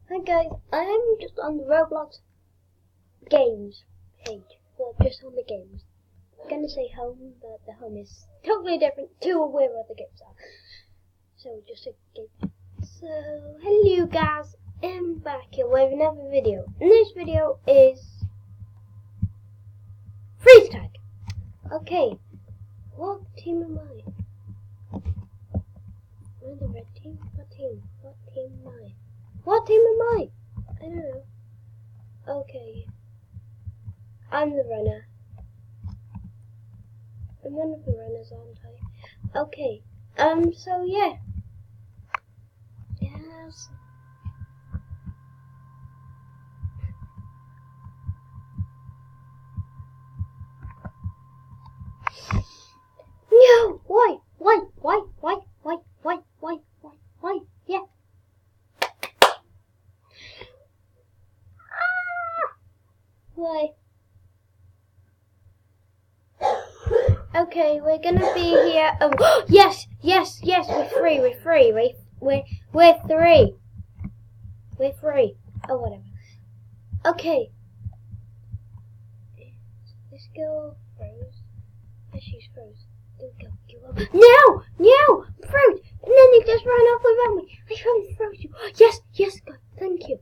Hi guys, I am just on the Roblox games page. Well, just on the games. I'm gonna say home, but the home is totally different to where other games are. So just a game. So hello guys, I'm back here with another video. And this video is freeze tag. Okay, what team am I? I'm the red team. What team? What team am I? What team am I? I don't know. Okay. I'm the runner. I'm one of the runners, aren't I? Okay. So yeah. Yes. No! Why? Yeah. Why? Okay, we're gonna be here. Oh, yes. We're free. We're three. We're free. Oh, whatever. Okay. This girl froze. Yeah, she's froze. Don't go. No! Froze! And then he just ran off without me. I totally froze you. Yes, God. Thank you.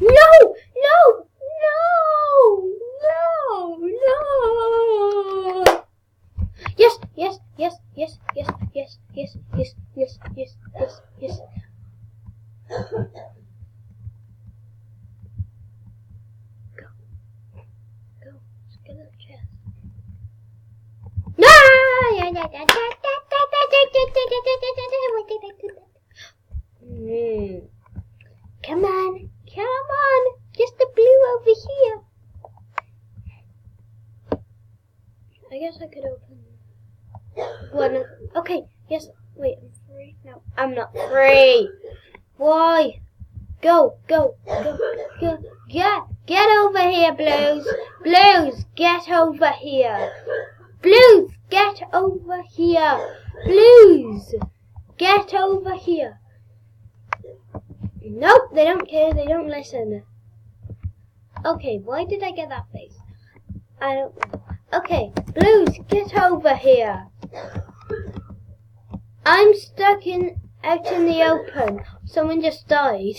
No! Yes. Go. Just get a chest. No! Come on. Just the blue over here. I guess I could open one. Okay, yes. Wait, I'm free? No, I'm not free. Why? Go. Get over here, Blues. Blues, get over here. Blues, get over here. Blues, get over here. Nope, they don't care. They don't listen. Okay, why did I get that face? I don't know. Okay, Blues, get over here. I'm stuck out in the open. Someone just died.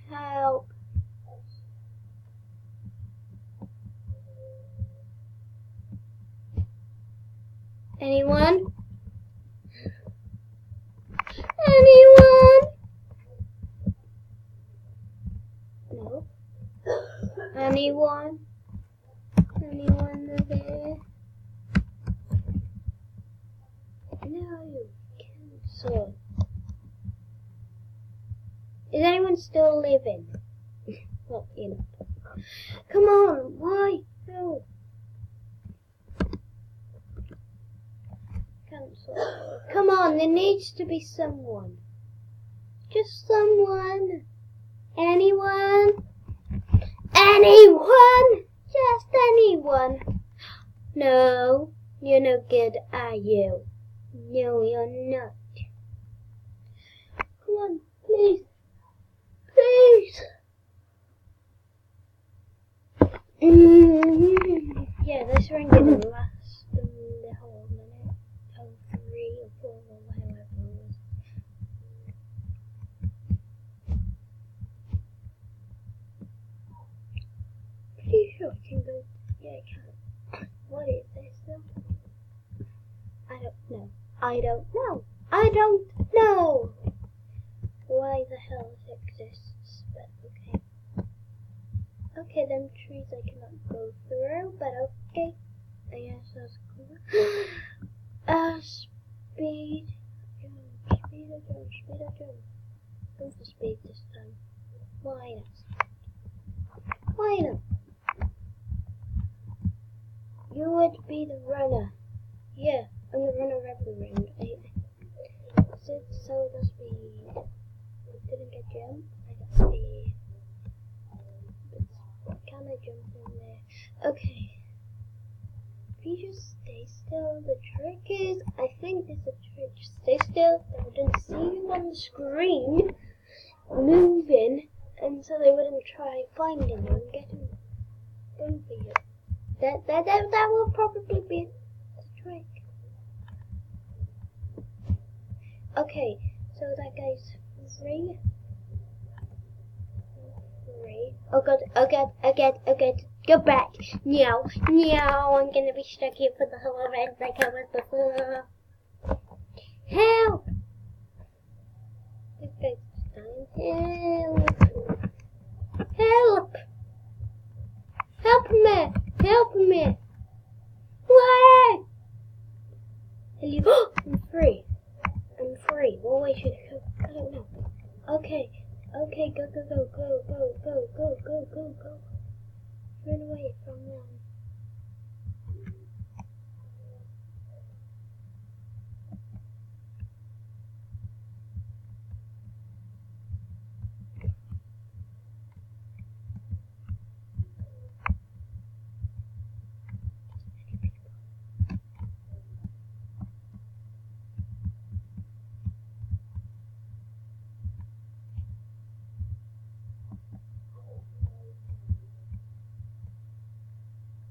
Help. Anyone? No. Anyone there? No. Cancel. Is anyone still living? Well, you know. Come on, why? No. Cancel. Come on, there needs to be someone. Just someone. Anyone? Just anyone. No, you're no good, are you? No, you're not. Come on, please. Yeah, this ring didn't last the whole minute. 3 or 4 or whatever it was. Pretty sure I can go. Yeah, I can. What is this though? I don't know why the hell it exists, but okay. Okay, them trees I cannot go through, but okay. I guess that's cool. Speed or jump. Go for speed this time. Why not? You would be the runner. Yeah, I'm the runner of the ring. So the speed. Didn't get jump. I got speed. jump in there. Okay. If you just stay still, the trick is, I think there's a trick. Just stay still, they wouldn't see you on the screen moving, and so they wouldn't try finding you and getting going for you. That will probably be the trick. Okay, so that guy's free. Oh god, go back. No, I'm gonna be stuck here for the whole event like I was before. Help! This guy's dying. Help! Help me! Why? Hello? I'm free. What way should I go? I don't know. Okay, go. Run away from them.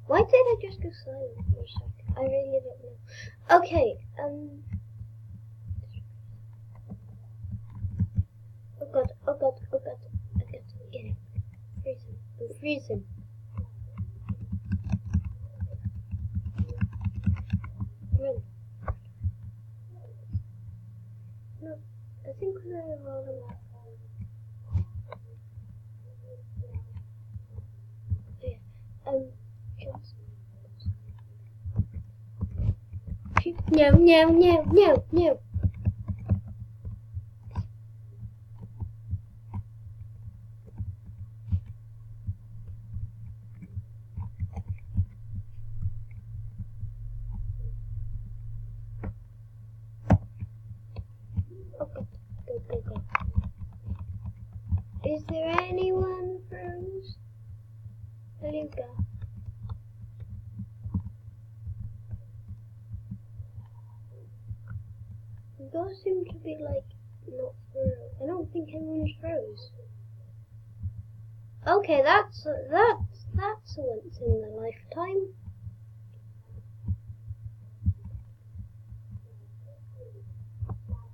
Why did I just go silent for a second? I really don't know. Okay, oh god, get it. I'm freezing. Run. No, I think we're all alive. Yeah, no. Okay, go. Is there anyone froze? Hello, go. You guys seem to be like not froze. I don't think anyone's froze. Okay, that's once in a lifetime.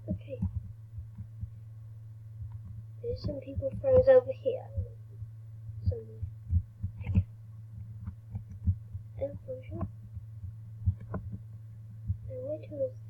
Okay. There's some people froze over here. Somewhere. Okay. And frozen. And wait who is there?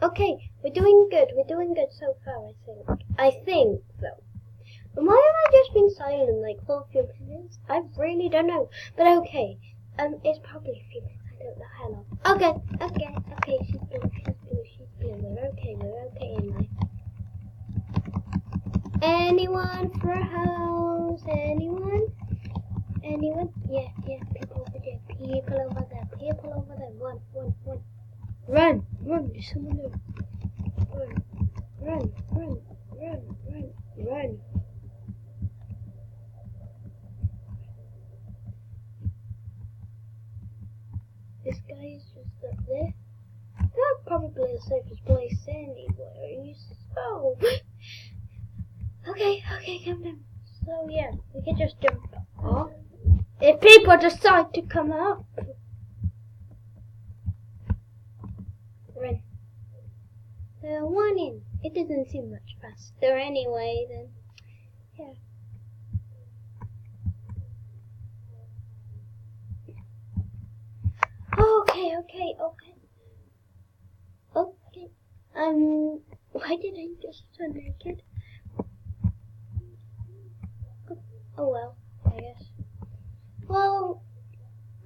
Okay, we're doing good so far, I think, though. And why have I just been silent like for a few minutes? I really don't know. But okay, it's probably a few minutes, I don't know how long. Okay, she's blue. We're okay in life. Anyone for a house? Anyone? Yeah, people over there. One. Run, there's someone there. Run. This guy is just up there. That's probably the safest place anywhere. So, okay, calm down. So yeah, we can just jump off. If people decide to come up. Run. One in. It doesn't seem much faster anyway, then. Yeah. Okay. Why did I just turn naked? Oh well, I guess. Well,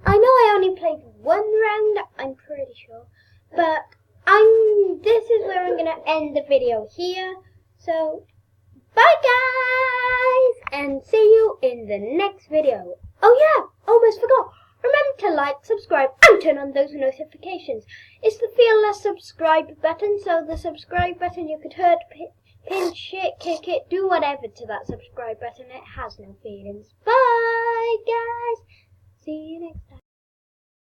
I know I only played one round, I'm pretty sure. But this is where I'm gonna end the video here. So bye guys, and see you in the next video. Oh yeah, almost forgot. Remember to like, subscribe, and turn on those notifications. It's the feel less subscribe button, so the subscribe button you could hurt, pinch it, kick it, do whatever to that subscribe button. It has no feelings. Bye guys. See you next time.